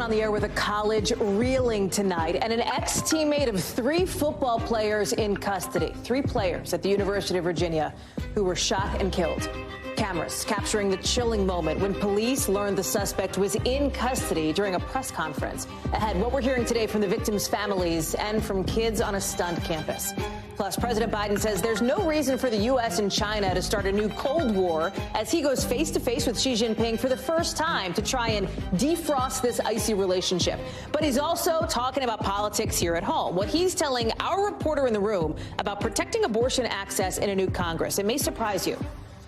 on the air with a college reeling tonight, and an ex-teammate of 3 football players in custody. 3 players at the University of Virginia who were shot and killed. Cameras capturing the chilling moment when police learned the suspect was in custody during a press conference. Ahead, what we're hearing today from the victims' families and from kids on a stunned campus. Plus, President Biden says there's no reason for the U.S. and China to start a new Cold War as he goes face-to-face with Xi Jinping for the first time to try and defrost this icy relationship. But he's also talking about politics here at home. What he's telling our reporter in the room about protecting abortion access in a new Congress. It may surprise you.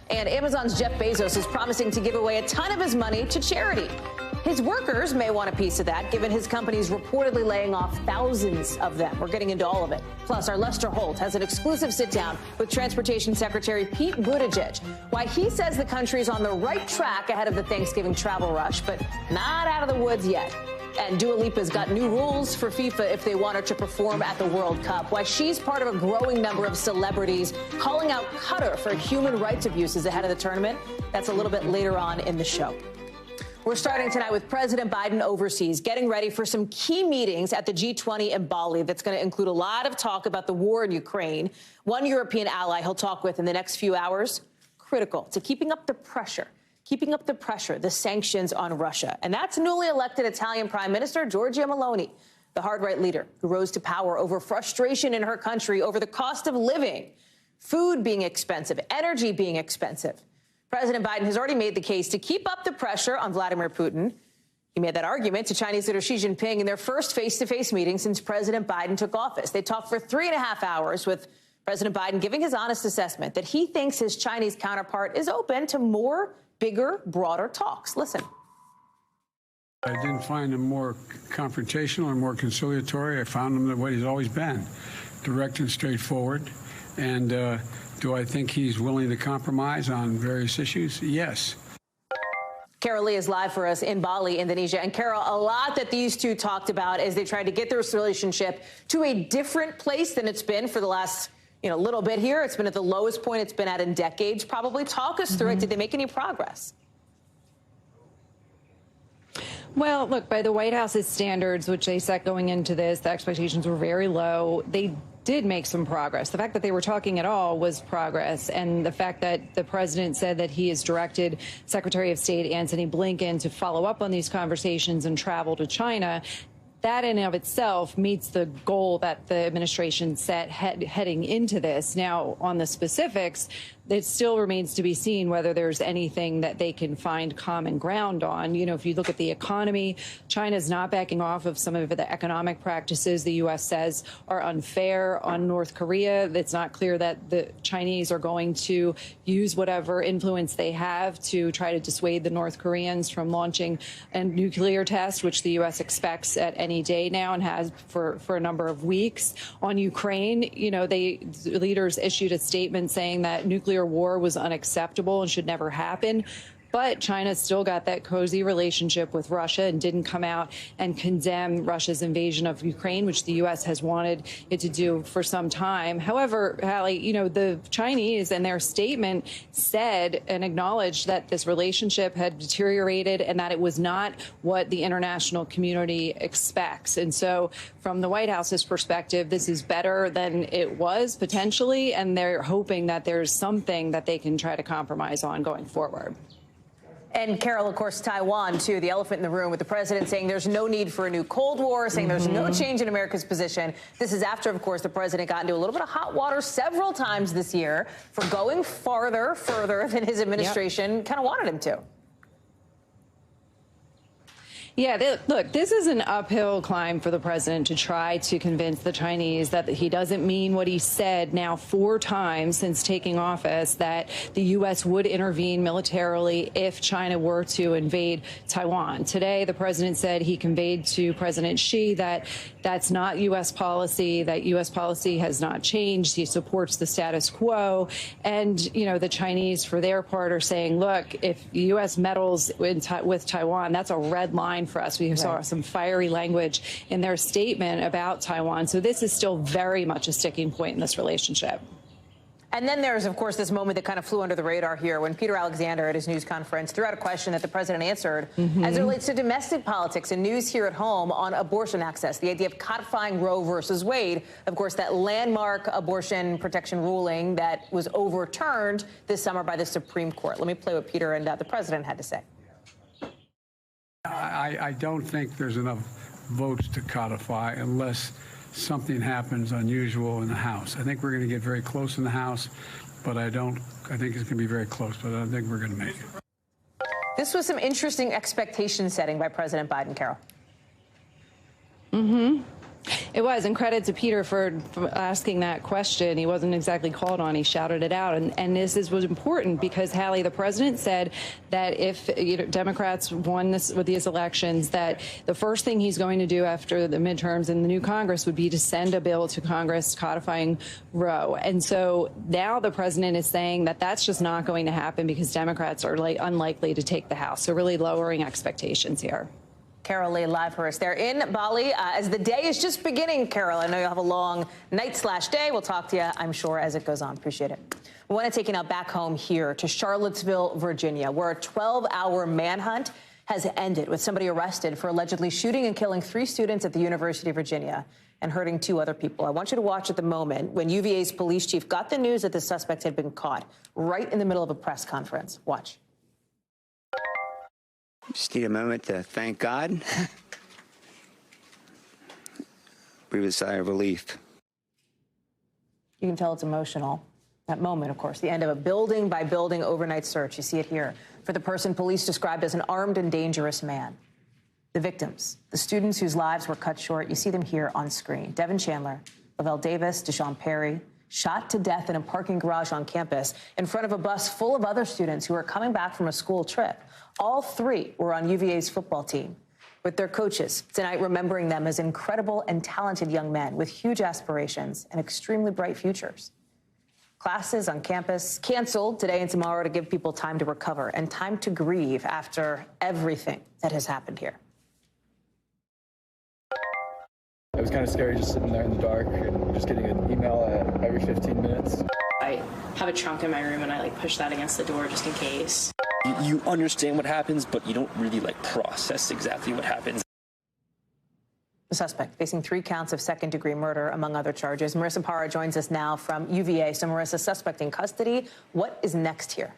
And Amazon's Jeff Bezos is promising to give away a ton of his money to charity. His workers may want a piece of that, given his company's reportedly laying off thousands of them. We're getting into all of it. Plus, our Lester Holt has an exclusive sit-down with Transportation Secretary Pete Buttigieg. Why he says the country's on the right track ahead of the Thanksgiving travel rush, but not out of the woods yet. And Dua Lipa's got new rules for FIFA if they want her to perform at the World Cup. Why she's part of a growing number of celebrities calling out Qatar for human rights abuses ahead of the tournament. That's a little bit later on in the show. We're starting tonight with President Biden overseas, getting ready for some key meetings at the G20 in Bali that's going to include a lot of talk about the war in Ukraine. One European ally he'll talk with in the next few hours, critical to keeping up the pressure, the sanctions on Russia. And that's newly elected Italian Prime Minister Giorgia Meloni, the hard-right leader who rose to power over frustration in her country over the cost of living, food being expensive, energy being expensive. President Biden has already made the case to keep up the pressure on Vladimir Putin. He made that argument to Chinese leader Xi Jinping in their first face-to-face meeting since President Biden took office. They talked for 3.5 hours with President Biden giving his honest assessment that he thinks his Chinese counterpart is open to more, bigger, broader talks. Listen. I didn't find him more confrontational or more conciliatory. I found him the way he's always been, direct and straightforward. And do I think he's willing to compromise on various issues? Yes. Carol Lee is live for us in Bali, Indonesia. And Carol, a lot that these two talked about as they tried to get their relationship to a different place than it's been for the last, little bit here. It's been at the lowest point it's been at in decades, probably. Talk us through it. Did they make any progress? Well, look, by the White House's standards, which they set going into this, the expectations were very low. They did make some progress. The fact that they were talking at all was progress. And the fact that the president said that he has directed Secretary of State Antony Blinken to follow up on these conversations and travel to China, that in and of itself meets the goal that the administration set heading into this. Now, on the specifics, it still remains to be seen whether there's anything that they can find common ground on. If you look at the economy, China's not backing off of some of the economic practices the U.S. says are unfair on North Korea. It's not clear that the Chinese are going to use whatever influence they have to try to dissuade the North Koreans from launching a nuclear test, which the U.S. expects at any day now and has for a number of weeks. On Ukraine, the leaders issued a statement saying that nuclear war was unacceptable and should never happen. But China still got that cozy relationship with Russia and didn't come out and condemn Russia's invasion of Ukraine, which the U.S. has wanted it to do for some time. However, Hallie, the Chinese in their statement said and acknowledged that this relationship had deteriorated and that it was not what the international community expects. And so from the White House's perspective, this is better than it was potentially, and they're hoping that there's something that they can try to compromise on going forward. And Carol, of course, Taiwan, too, the elephant in the room with the president saying there's no need for a new Cold War, saying there's no change in America's position. This is after, of course, the president got into a little bit of hot water several times this year for going further than his administration kind of wanted him to. Yeah, look, this is an uphill climb for the president to try to convince the Chinese that he doesn't mean what he said now 4 times since taking office, that the U.S. would intervene militarily if China were to invade Taiwan. Today, the president said he conveyed to President Xi that that's not U.S. policy, that U.S. policy has not changed. He supports the status quo. And, the Chinese, for their part, are saying, look, if the U.S. meddles with Taiwan, that's a red line for us. We saw some fiery language in their statement about Taiwan. So this is still very much a sticking point in this relationship. And then there's, of course, this moment that kind of flew under the radar here when Peter Alexander at his news conference threw out a question that the president answered as it relates to domestic politics and news here at home on abortion access, the idea of codifying Roe versus Wade, of course, that landmark abortion protection ruling that was overturned this summer by the Supreme Court. Let me play what Peter and the president had to say. I don't think there's enough votes to codify unless something happens unusual in the House. I think we're going to get very close in the House, but I think it's going to be very close, but I don't think we're going to make it. This was some interesting expectation setting by President Biden, Carol. It was, and credit to Peter for asking that question. He wasn't exactly called on. He shouted it out. And this was important because, Hallie, the president said that if Democrats won these elections, that the first thing he's going to do after the midterms in the new Congress would be to send a bill to Congress codifying Roe. And so now the president is saying that that's just not going to happen because Democrats are unlikely to take the House. So really lowering expectations here. Carol Lee live for us there in Bali as the day is just beginning. Carol, I know you'll have a long night/day. We'll talk to you, I'm sure, as it goes on. Appreciate it. We want to take you now back home here to Charlottesville, Virginia, where a 12-hour manhunt has ended with somebody arrested for allegedly shooting and killing 3 students at the University of Virginia and hurting 2 other people. I want you to watch at the moment when UVA's police chief got the news that the suspect had been caught right in the middle of a press conference. Watch. Just need a moment to thank God. Breathe a sigh of relief. You can tell it's emotional. That moment, of course, the end of a building-by-building overnight search. You see it here for the person police described as an armed and dangerous man. The victims, the students whose lives were cut short, you see them here on screen. Devin Chandler, Lavelle Davis, Deshaun Perry, shot to death in a parking garage on campus in front of a bus full of other students who were coming back from a school trip. All 3 were on UVA's football team with their coaches tonight, remembering them as incredible and talented young men with huge aspirations and extremely bright futures. Classes on campus canceled today and tomorrow to give people time to recover and time to grieve after everything that has happened here. It was kind of scary just sitting there in the dark and just getting an email every 15 minutes. I have a trunk in my room and I push that against the door just in case. You understand what happens, but you don't really process exactly what happens. The suspect facing 3 counts of second-degree murder, among other charges. Marissa Parra joins us now from UVA. So, Marissa, suspect in custody. What is next here?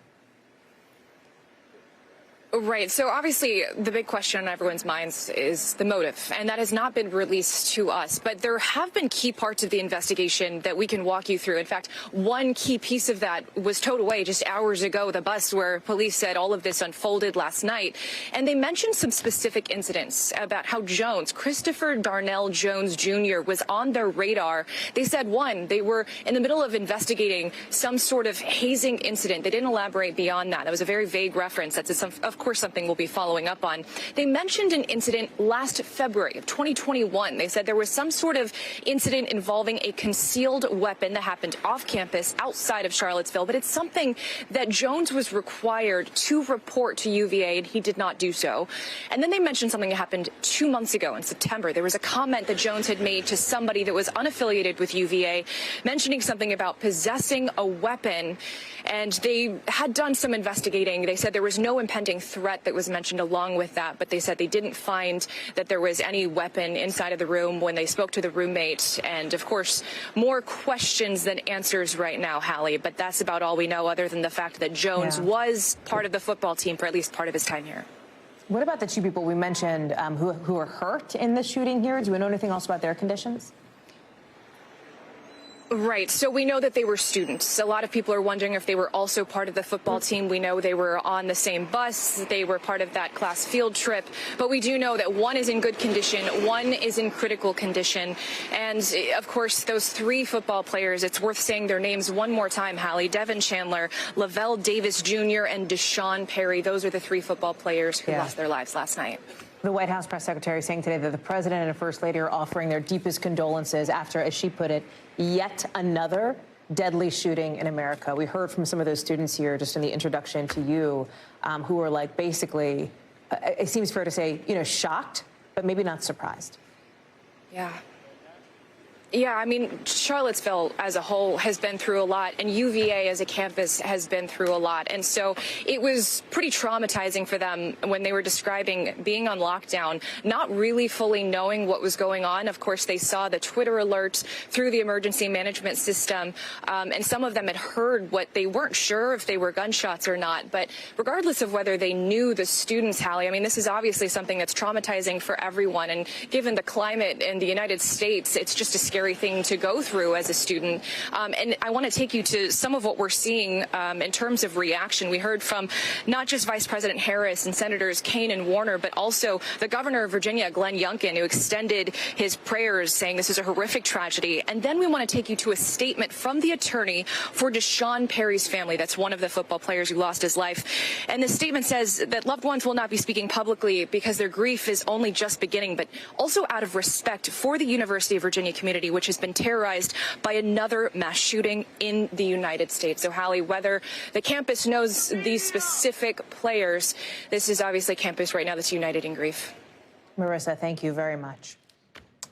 Right. So obviously the big question on everyone's minds is the motive, and that has not been released to us. But there have been key parts of the investigation that we can walk you through. In fact, one key piece of that was towed away just hours ago, the bus where police said all of this unfolded last night. And they mentioned some specific incidents about how Christopher Darnell Jones Jr. was on their radar. They said, one, they were in the middle of investigating some sort of hazing incident. They didn't elaborate beyond that. That was a very vague reference. That's of course something we'll be following up on. They mentioned an incident last February of 2021. They said there was some sort of incident involving a concealed weapon that happened off campus outside of Charlottesville, but it's something that Jones was required to report to UVA, and he did not do so. And then they mentioned something that happened 2 months ago in September. There was a comment that Jones had made to somebody that was unaffiliated with UVA, mentioning something about possessing a weapon, and they had done some investigating. They said there was no impending threat that was mentioned along with that, but they said they didn't find that there was any weapon inside of the room when they spoke to the roommate. And of course, more questions than answers right now, Hallie, but that's about all we know other than the fact that Jones was part of the football team for at least part of his time here. What about the 2 people we mentioned who were hurt in the shooting here? Do we know anything else about their conditions? Right. So we know that they were students. A lot of people are wondering if they were also part of the football team. We know they were on the same bus. They were part of that class field trip. But we do know that one is in good condition. One is in critical condition. And, of course, those 3 football players, it's worth saying their names one more time, Hallie. Devin Chandler, Lavelle Davis Jr., and Deshaun Perry. Those are the 3 football players who lost their lives last night. The White House press secretary saying today that the president and a first lady are offering their deepest condolences after, as she put it, yet another deadly shooting in America. We heard from some of those students here just in the introduction to you who were basically, it seems fair to say, shocked, but maybe not surprised. Yeah. Yeah, I mean, Charlottesville as a whole has been through a lot, and UVA as a campus has been through a lot. And so it was pretty traumatizing for them when they were describing being on lockdown, not really fully knowing what was going on. Of course, they saw the Twitter alerts through the emergency management system, and some of them had heard what they weren't sure if they were gunshots or not. But regardless of whether they knew the students, Hallie, I mean, this is obviously something that's traumatizing for everyone. And given the climate in the United States, it's just a scary thing to go through as a student. And I want to take you to some of what we're seeing in terms of reaction. We heard from not just Vice President Harris and Senators Kaine and Warner, but also the governor of Virginia, Glenn Youngkin, who extended his prayers, saying this is a horrific tragedy. And then we want to take you to a statement from the attorney for Deshaun Perry's family. That's one of the football players who lost his life. And the statement says that loved ones will not be speaking publicly because their grief is only just beginning, but also out of respect for the University of Virginia community, which has been terrorized by another mass shooting in the United States. So, Hallie, whether the campus knows these specific players, this is obviously a campus right now that's united in grief. Marissa, thank you very much.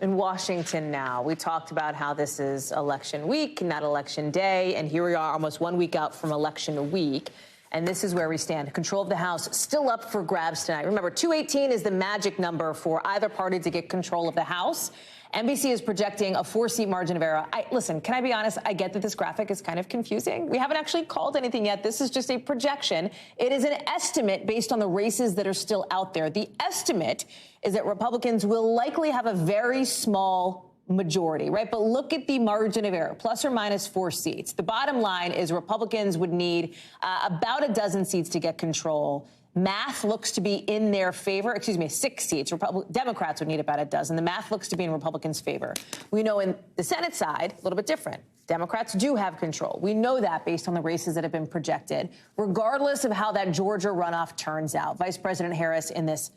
In Washington now, we talked about how this is election week, not election day, and here we are almost 1 week out from election week. And this is where we stand. Control of the House still up for grabs tonight. Remember, 218 is the magic number for either party to get control of the House. NBC is projecting a 4-seat margin of error. Listen, can I be honest? I get that this graphic is kind of confusing. We haven't actually called anything yet. This is just a projection. It is an estimate based on the races that are still out there. The estimate is that Republicans will likely have a very small majority, right? But look at the margin of error, plus or minus 4 seats. The bottom line is Republicans would need about a dozen seats to get control. Math looks to be in their favor. 6 seats. Democrats would need about a dozen. The math looks to be in Republicans' favor. We know in the Senate side, a little bit different. Democrats do have control. We know that based on the races that have been projected, regardless of how that Georgia runoff turns out. Vice President Harris in this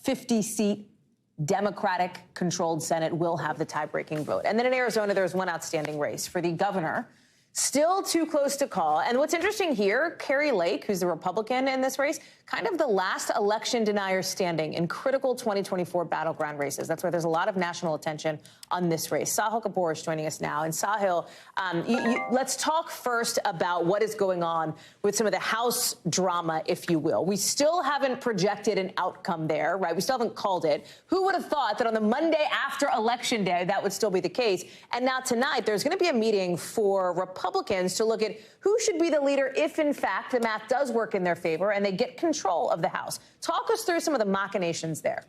50-seat Democratic-controlled Senate will have the tie-breaking vote. And then in Arizona, there's one outstanding race for the governor. Still too close to call. And what's interesting here, Kari Lake, who's the Republican in this race, kind of the last election denier standing in critical 2024 battleground races. That's why there's a lot of national attention on this race. Sahil Kapoor is joining us now. And Sahil, let's talk first about what is going on with some of the House drama, if you will. We still haven't projected an outcome there, right? We still haven't called it. Who would have thought that on the Monday after Election Day, that would still be the case? And now tonight, there's going to be a meeting for Republicans to look at who should be the leader if, in fact, the math does work in their favor and they get control of the House. Talk us through some of the machinations there.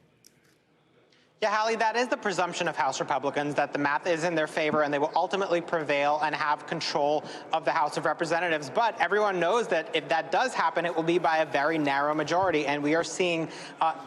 Yeah, Hallie, that is the presumption of House Republicans, that the math is in their favor and they will ultimately prevail and have control of the House of Representatives. But everyone knows that if that does happen, it will be by a very narrow majority. And we are seeing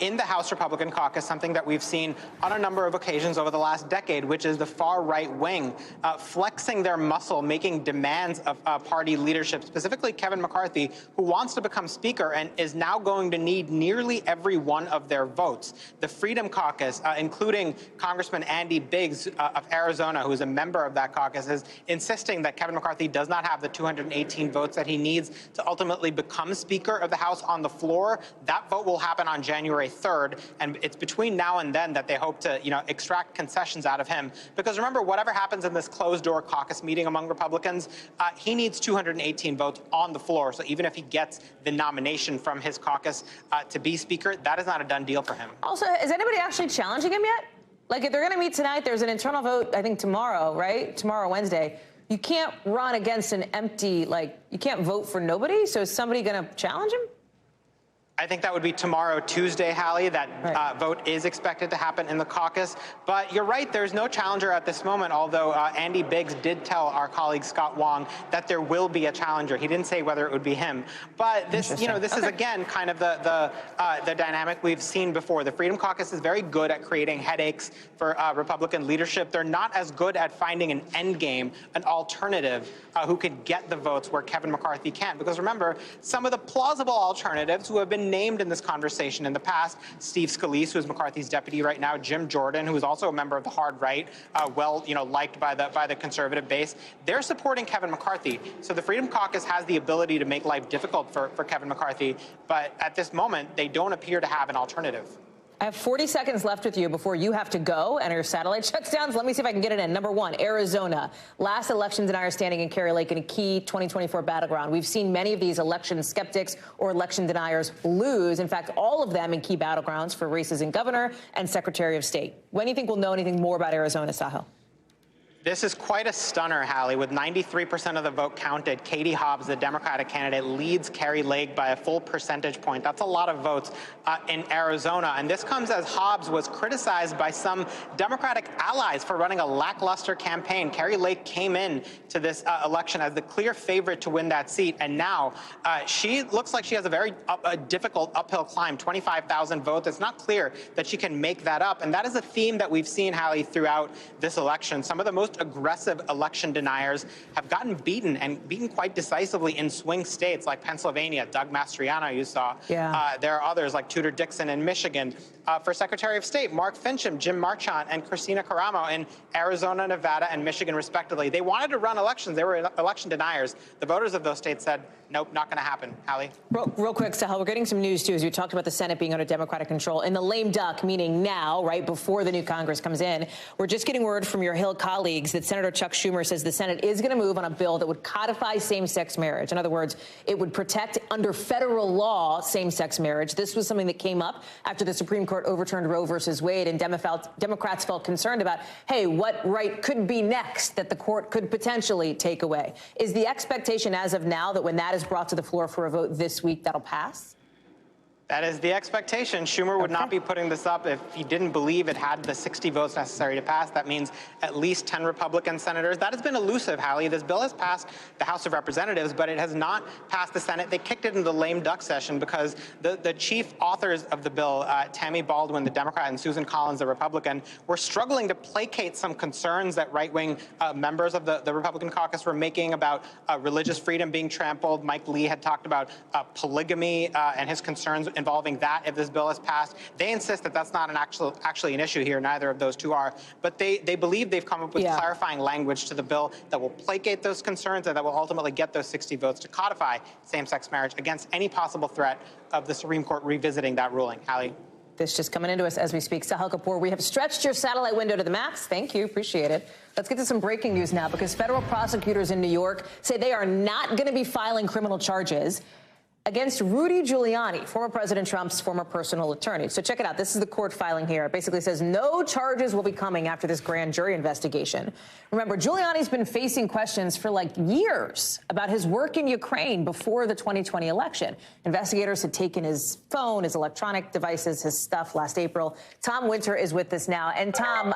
in the House Republican caucus something that we've seen on a number of occasions over the last decade, which is the far right wing flexing their muscle, making demands of party leadership, specifically Kevin McCarthy, who wants to become Speaker and is now going to need nearly every one of their votes. The Freedom Caucus, including Congressman Andy Biggs of Arizona, who is a member of that caucus, is insisting that Kevin McCarthy does not have the 218 votes that he needs to ultimately become Speaker of the House on the floor. That vote will happen on January 3rd, and it's between now and then that they hope to, extract concessions out of him. Because remember, whatever happens in this closed-door caucus meeting among Republicans, he needs 218 votes on the floor. So even if he gets the nomination from his caucus to be Speaker, that is not a done deal for him. Also, is anybody actually challenging him yet? Like, if they're going to meet tonight, there's an internal vote, I think, tomorrow, right? Tomorrow, Wednesday. You can't run against an empty, you can't vote for nobody. So is somebody going to challenge him? I think that would be tomorrow, Tuesday, Hallie. That vote is expected to happen in the caucus. But you're right, there's no challenger at this moment, although Andy Biggs did tell our colleague Scott Wong that there will be a challenger. He didn't say whether it would be him. But this, this is, again, kind of the dynamic we've seen before. The Freedom Caucus is very good at creating headaches for Republican leadership. They're not as good at finding an endgame, an alternative who could get the votes where Kevin McCarthy can't. Because remember, some of the plausible alternatives who have been named in this conversation in the past, Steve Scalise, who is McCarthy's deputy right now, Jim Jordan, who is also a member of the hard right, liked by the conservative base, they're supporting Kevin McCarthy. So the Freedom Caucus has the ability to make life difficult for Kevin McCarthy, but at this moment, they don't appear to have an alternative. I have 40 seconds left with you before you have to go and your satellite shuts down. So let me see if I can get it in. Number one, Arizona. Last election denier standing in Kari Lake in a key 2024 battleground. We've seen many of these election skeptics or election deniers lose. In fact, all of them in key battlegrounds for races in governor and secretary of state. When do you think we'll know anything more about Arizona, Sahil? This is quite a stunner, Hallie. With 93% of the vote counted, Katie Hobbs, the Democratic candidate, leads Kari Lake by a full percentage point. That's a lot of votes in Arizona. And this comes as Hobbs was criticized by some Democratic allies for running a lackluster campaign. Kari Lake came in to this election as the clear favorite to win that seat. And now she looks like she has a very difficult uphill climb, 25,000 votes. It's not clear that she can make that up. And that is a theme that we've seen, Hallie, throughout this election. Some of the most aggressive election deniers have gotten beaten, and beaten quite decisively in swing states like Pennsylvania. Doug Mastriano, you saw. Yeah. There are others like Tudor Dixon in Michigan. For Secretary of State, Mark Fincham, Jim Marchant, and Christina Caramo in Arizona, Nevada, and Michigan, respectively. They wanted to run elections. They were election deniers. The voters of those states said, nope, not going to happen. Hallie? Real quick, Sahel, we're getting some news, too, as we talked about the Senate being under Democratic control. In the lame duck, meaning now, right before the new Congress comes in, we're just getting word from your Hill colleagues that Senator Chuck Schumer says the Senate is going to move on a bill that would codify same-sex marriage. In other words, it would protect under federal law same-sex marriage. This was something that came up after the Supreme Court overturned Roe versus Wade, and Democrats felt concerned about, hey, what right could be next that the court could potentially take away? Is the expectation as of now that when that is brought to the floor for a vote this week, that'll pass? That is the expectation. Schumer would not be putting this up if he didn't believe it had the 60 votes necessary to pass. That means at least 10 Republican senators. That has been elusive, Hallie. This bill has passed the House of Representatives, but it has not passed the Senate. They kicked it into the lame duck session because the chief authors of the bill, Tammy Baldwin, the Democrat, and Susan Collins, the Republican, were struggling to placate some concerns that right-wing members of the Republican caucus were making about religious freedom being trampled. Mike Lee had talked about polygamy and his concerns involving that if this bill is passed. They insist that that's not actually an issue here. Neither of those two are. But they believe they've come up with clarifying language to the bill that will placate those concerns and that will ultimately get those 60 votes to codify same-sex marriage against any possible threat of the Supreme Court revisiting that ruling. Hallie? This just coming into us as we speak. Sahel Kapoor, we have stretched your satellite window to the max. Thank you. Appreciate it. Let's get to some breaking news now, because federal prosecutors in New York say they are not going to be filing criminal charges against Rudy Giuliani, former President Trump's former personal attorney. So check it out. This is the court filing here. It basically says no charges will be coming after this grand jury investigation. Remember, Giuliani's been facing questions for like years about his work in Ukraine before the 2020 election. Investigators had taken his phone, his electronic devices, his stuff last April. Tom Winter is with us now. And Tom,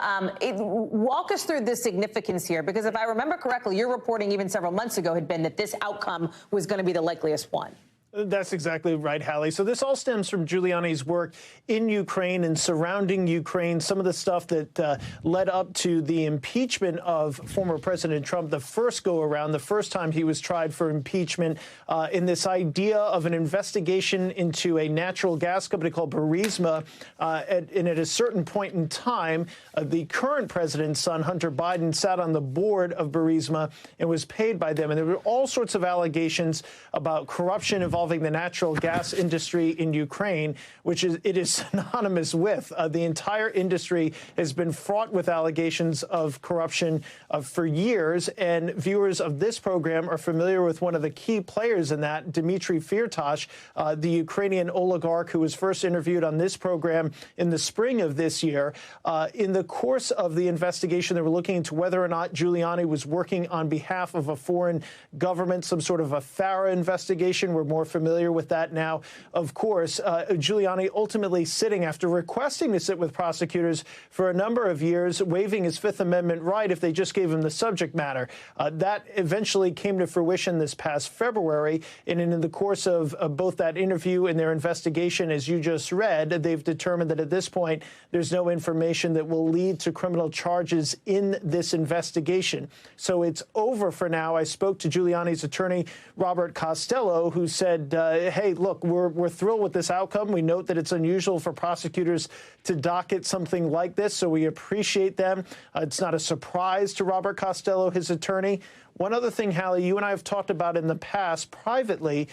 walk us through the significance here, because if I remember correctly, your reporting even several months ago had been that this outcome was going to be the likeliest one. That's exactly right, Hallie. So this all stems from Giuliani's work in Ukraine and surrounding Ukraine, some of the stuff that led up to the impeachment of former President Trump, the first go-around, the first time he was tried for impeachment, in this idea of an investigation into a natural gas company called Burisma. And at a certain point in time, the current president's son, Hunter Biden, sat on the board of Burisma and was paid by them. And there were all sorts of allegations about corruption involving the natural gas industry in Ukraine, which it is synonymous with. The entire industry has been fraught with allegations of corruption for years, and viewers of this program are familiar with one of the key players in that, Dmitry Firtash, the Ukrainian oligarch who was first interviewed on this program in the spring of this year. In the course of the investigation, they were looking into whether or not Giuliani was working on behalf of a foreign government, some sort of a FARA investigation. We're more familiar with that now. Of course, Giuliani ultimately sitting after requesting to sit with prosecutors for a number of years, waiving his Fifth Amendment right if they just gave him the subject matter. That eventually came to fruition this past February. And in the course of both that interview and their investigation, as you just read, they've determined that at this point, there's no information that will lead to criminal charges in this investigation. So it's over for now. I spoke to Giuliani's attorney, Robert Costello, who said, hey, look, we're thrilled with this outcome. We note that it's unusual for prosecutors to docket something like this, so we appreciate them. It's not a surprise to Robert Costello, his attorney. One other thing, Hallie, you and I have talked about in the past privately,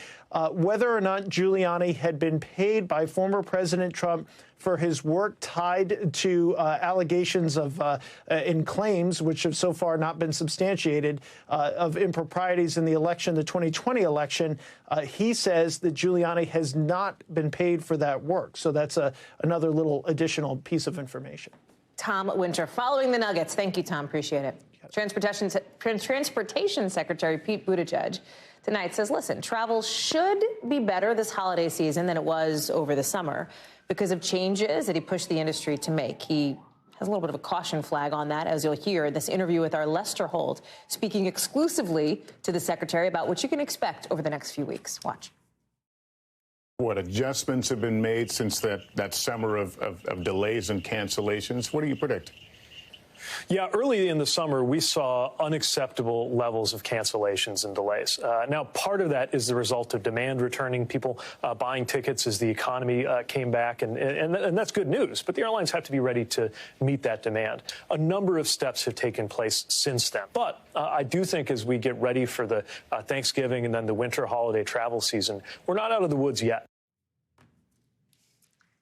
whether or not Giuliani had been paid by former President Trump for his work tied to allegations of in claims, which have so far not been substantiated, of improprieties in the election, the 2020 election. He says that Giuliani has not been paid for that work. So that's another little additional piece of information. Tom Winter, following the Nuggets. Thank you, Tom. Appreciate it. Transportation Secretary Pete Buttigieg tonight says, listen, travel should be better this holiday season than it was over the summer because of changes that he pushed the industry to make. He has a little bit of a caution flag on that, as you'll hear in this interview with our Lester Holt, speaking exclusively to the secretary about what you can expect over the next few weeks. Watch. What adjustments have been made since that summer of delays and cancellations? What do you predict? Yeah, early in the summer, we saw unacceptable levels of cancellations and delays. Now, part of that is the result of demand returning, people buying tickets as the economy came back, and that's good news. But the airlines have to be ready to meet that demand. A number of steps have taken place since then. But I do think as we get ready for the Thanksgiving and then the winter holiday travel season, we're not out of the woods yet.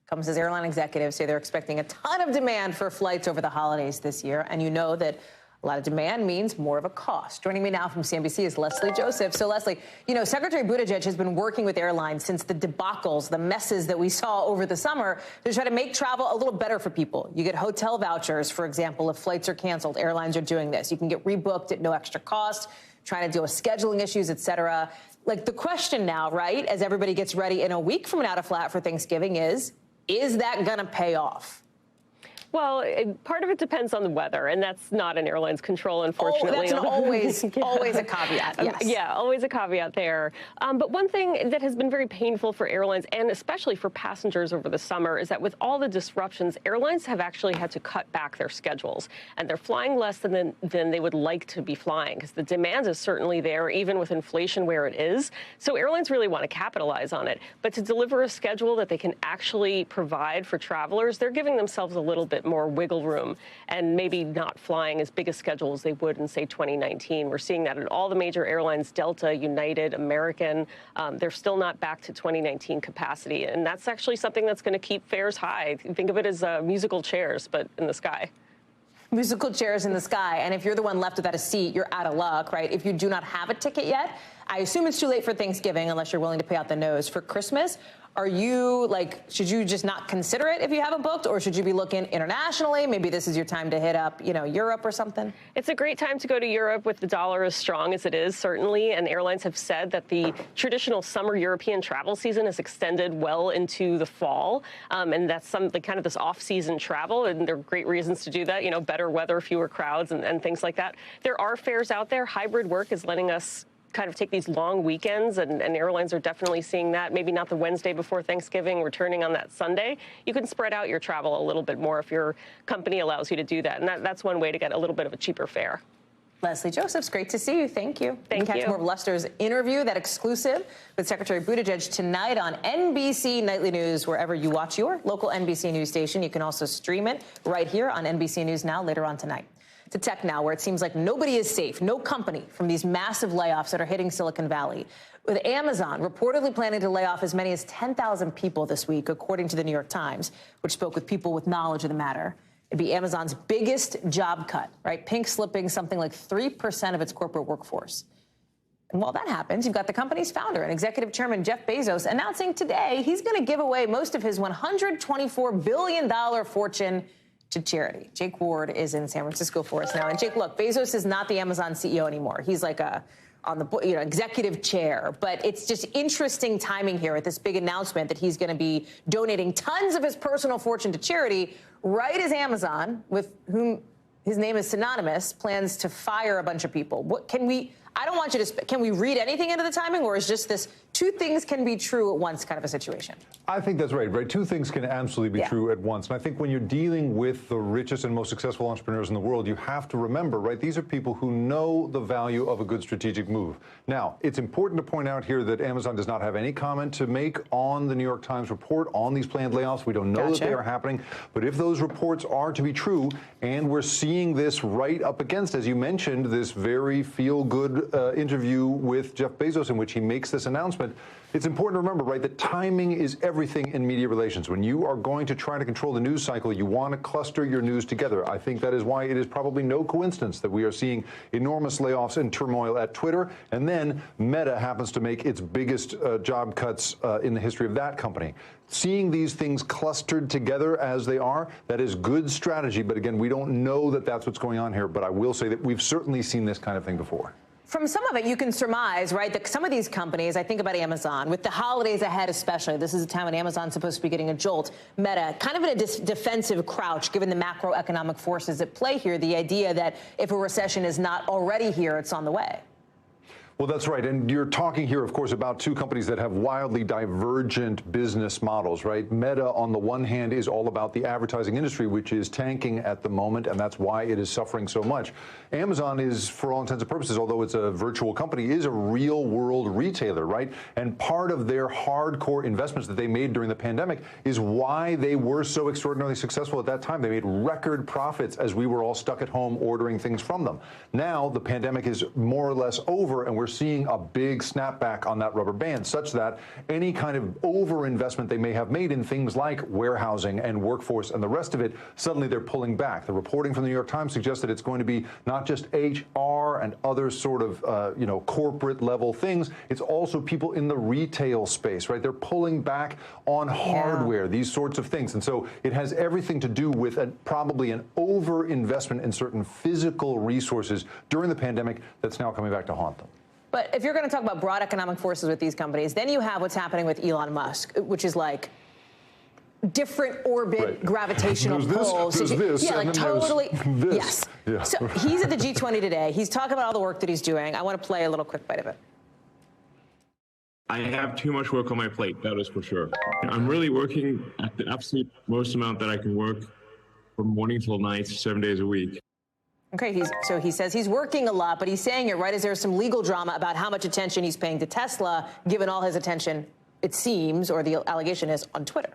Comes as airline executives say they're expecting a ton of demand for flights over the holidays this year. And you know that a lot of demand means more of a cost. Joining me now from CNBC is Leslie Joseph. So, Leslie, you know, Secretary Buttigieg has been working with airlines since the debacles, the messes that we saw over the summer to try to make travel a little better for people. You get hotel vouchers, for example, if flights are canceled. Airlines are doing this. You can get rebooked at no extra cost, trying to deal with scheduling issues, et cetera. Like, the question now, right, as everybody gets ready in a week from now to fly out for Thanksgiving is that going to pay off? Well, part of it depends on the weather, and that's not in airlines' control, unfortunately. Oh, that's always a caveat, yes. Yeah, always a caveat there. But one thing that has been very painful for airlines, and especially for passengers over the summer, is that with all the disruptions, airlines have actually had to cut back their schedules, and they're flying less than they would like to be flying, because the demand is certainly there, even with inflation where it is. So airlines really want to capitalize on it. But to deliver a schedule that they can actually provide for travelers, they're giving themselves a little bit more wiggle room and maybe not flying as big a schedule as they would in, say, 2019. We're seeing that at all the major airlines, Delta, United, American. They're still not back to 2019 capacity. And that's actually something that's going to keep fares high. Think of it as musical chairs, but in the sky. Musical chairs in the sky. And if you're the one left without a seat, you're out of luck, right? If you do not have a ticket yet, I assume it's too late for Thanksgiving unless you're willing to pay out the nose. For Christmas, are you, like, should you just not consider it if you haven't booked, or should you be looking internationally? Maybe this is your time to hit up, you know, Europe or something? It's a great time to go to Europe with the dollar as strong as it is, certainly. And airlines have said that the traditional summer European travel season is extended well into the fall. And that's kind of this off-season travel. And there are great reasons to do that, you know, better weather, fewer crowds and things like that. There are fares out there. Hybrid work is letting us kind of take these long weekends, and airlines are definitely seeing that. Maybe not the Wednesday before Thanksgiving, returning on that Sunday. You can spread out your travel a little bit more if your company allows you to do that. And that's one way to get a little bit of a cheaper fare. Leslie Josephs, great to see you. Thank you. Thank you. Catch more of Lester's interview, that exclusive with Secretary Buttigieg tonight on NBC Nightly News, wherever you watch your local NBC News station. You can also stream it right here on NBC News Now later on tonight. To tech now, where it seems like nobody is safe, no company, from these massive layoffs that are hitting Silicon Valley. With Amazon reportedly planning to lay off as many as 10,000 people this week, according to the New York Times, which spoke with people with knowledge of the matter. It'd be Amazon's biggest job cut, right? Pink slipping something like 3% of its corporate workforce. And while that happens, you've got the company's founder and executive chairman, Jeff Bezos, announcing today he's going to give away most of his $124 billion fortune to charity. Jake Ward is in San Francisco for us now. And Jake, look, Bezos is not the Amazon CEO anymore. He's like on the executive chair. But it's just interesting timing here at this big announcement that he's going to be donating tons of his personal fortune to charity, right as Amazon, with whom his name is synonymous, plans to fire a bunch of people. What can we? I don't want you to. Can we read anything into the timing, or is just this two things can be true at once kind of a situation? I think that's right. Two things can absolutely be true at once. And I think when you're dealing with the richest and most successful entrepreneurs in the world, you have to remember, right, these are people who know the value of a good strategic move. Now, it's important to point out here that Amazon does not have any comment to make on the New York Times report on these planned layoffs. We don't know that they are happening. But if those reports are to be true, and we're seeing seeing this right up against, as you mentioned, this very feel-good interview with Jeff Bezos in which he makes this announcement. It's important to remember, right, that timing is everything in media relations. When you are going to try to control the news cycle, you want to cluster your news together. I think that is why it is probably no coincidence that we are seeing enormous layoffs and turmoil at Twitter, and then Meta happens to make its biggest job cuts in the history of that company. Seeing these things clustered together as they are, that is good strategy. But again, we don't know that that's what's going on here. But I will say that we've certainly seen this kind of thing before. From some of it, you can surmise, right, that some of these companies, I think about Amazon, with the holidays ahead especially, this is a time when Amazon's supposed to be getting a jolt. Meta, kind of in a defensive crouch, given the macroeconomic forces at play here, the idea that if a recession is not already here, it's on the way. Well, that's right. And you're talking here, of course, about two companies that have wildly divergent business models, right? Meta, on the one hand, is all about the advertising industry, which is tanking at the moment, and that's why it is suffering so much. Amazon is, for all intents and purposes, although it's a virtual company, is a real-world retailer, right? And part of their hardcore investments that they made during the pandemic is why they were so extraordinarily successful at that time. They made record profits as we were all stuck at home ordering things from them. Now, the pandemic is more or less over, and we're seeing a big snapback on that rubber band, such that any kind of overinvestment they may have made in things like warehousing and workforce and the rest of it, suddenly they're pulling back. The reporting from the New York Times suggests that it's going to be not just HR and other sort of, corporate level things. It's also people in the retail space, right? They're pulling back on hardware, these sorts of things. And so it has everything to do with probably an overinvestment in certain physical resources during the pandemic that's now coming back to haunt them. But if you're going to talk about broad economic forces with these companies, then you have what's happening with Elon Musk, which is like different orbit gravitational pulls. Totally. Yes. Yeah. So he's at the G20 today. He's talking about all the work that he's doing. I want to play a little quick bite of it. I have too much work on my plate, that is for sure. I'm really working at the absolute most amount that I can work from morning till night, 7 days a week. Okay, so he says he's working a lot, but he's saying it right as there's some legal drama about how much attention he's paying to Tesla, given all his attention, it seems, or the allegation is, on Twitter.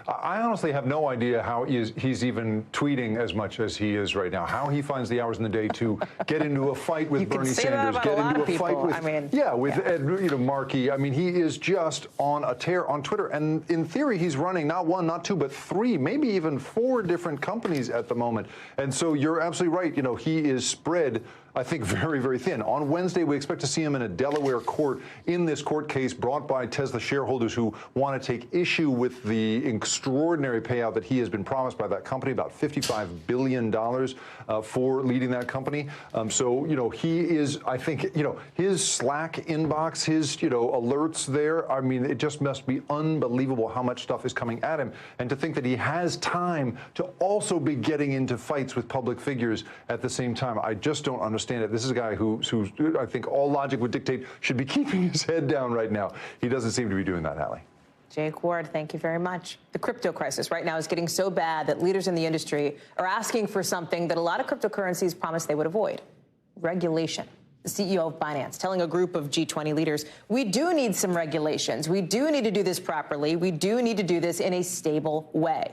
I honestly have no idea how he's even tweeting as much as he is right now. How he finds the hours in the day to get into a fight with Bernie Sanders, get into a fight with Ed Markey. I mean, he is just on a tear on Twitter. And in theory, he's running not one, not two, but three, maybe even four different companies at the moment. And so you're absolutely right. He is spread, I think, very, very thin. On Wednesday, we expect to see him in a Delaware court in this court case brought by Tesla shareholders who want to take issue with the extraordinary payout that he has been promised by that company, about $55 billion for leading that company. So, he is, I think, his Slack inbox, his, alerts there. I mean, it just must be unbelievable how much stuff is coming at him. And to think that he has time to also be getting into fights with public figures at the same time, I just don't understand it. This is a guy who I think all logic would dictate should be keeping his head down right now. He doesn't seem to be doing that, Hallie. Jake Ward, thank you very much. The crypto crisis right now is getting so bad that leaders in the industry are asking for something that a lot of cryptocurrencies promised they would avoid: regulation. The CEO of Binance telling a group of G20 leaders, we do need some regulations. We do need to do this properly. We do need to do this in a stable way.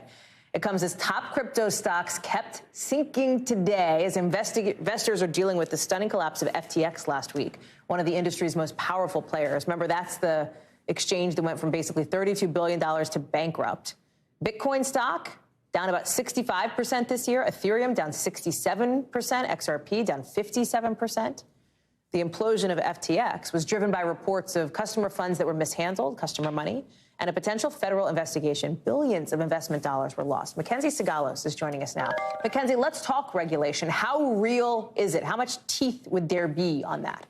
It comes as top crypto stocks kept sinking today as investors are dealing with the stunning collapse of FTX last week, one of the industry's most powerful players. Remember, that's the exchange that went from basically $32 billion to bankrupt. Bitcoin stock down about 65% this year. Ethereum down 67%. XRP down 57%. The implosion of FTX was driven by reports of customer funds that were mishandled, customer money, and a potential federal investigation. Billions of investment dollars were lost. Mackenzie Sigalos is joining us now. Mackenzie, let's talk regulation. How real is it? How much teeth would there be on that?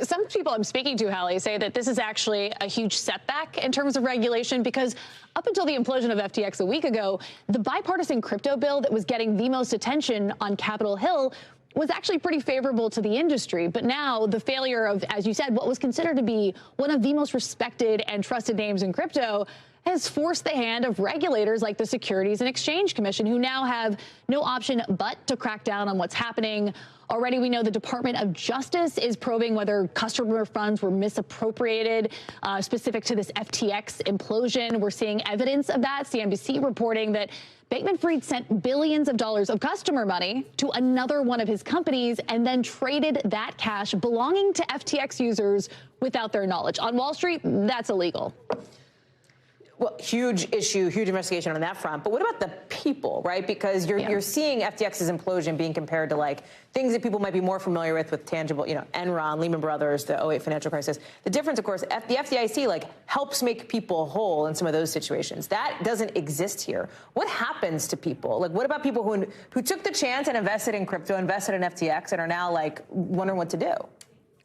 Some people I'm speaking to, Hallie, say that this is actually a huge setback in terms of regulation, because up until the implosion of FTX a week ago, the bipartisan crypto bill that was getting the most attention on Capitol Hill was actually pretty favorable to the industry. But now the failure of, as you said, what was considered to be one of the most respected and trusted names in crypto has forced the hand of regulators like the Securities and Exchange Commission, who now have no option but to crack down on what's happening. Already, we know the Department of Justice is probing whether customer funds were misappropriated, specific to this FTX implosion. We're seeing evidence of that. CNBC reporting that Bankman-Fried sent billions of dollars of customer money to another one of his companies and then traded that cash belonging to FTX users without their knowledge. On Wall Street, that's illegal. Well, huge issue, huge investigation on that front. But what about the people, right? Because you're seeing FTX's implosion being compared to like things that people might be more familiar with tangible, Enron, Lehman Brothers, the 08 financial crisis. The difference, of course, the FDIC like helps make people whole in some of those situations. That doesn't exist here. What happens to people? Like, what about people who took the chance and invested in crypto, invested in FTX, and are now like wondering what to do?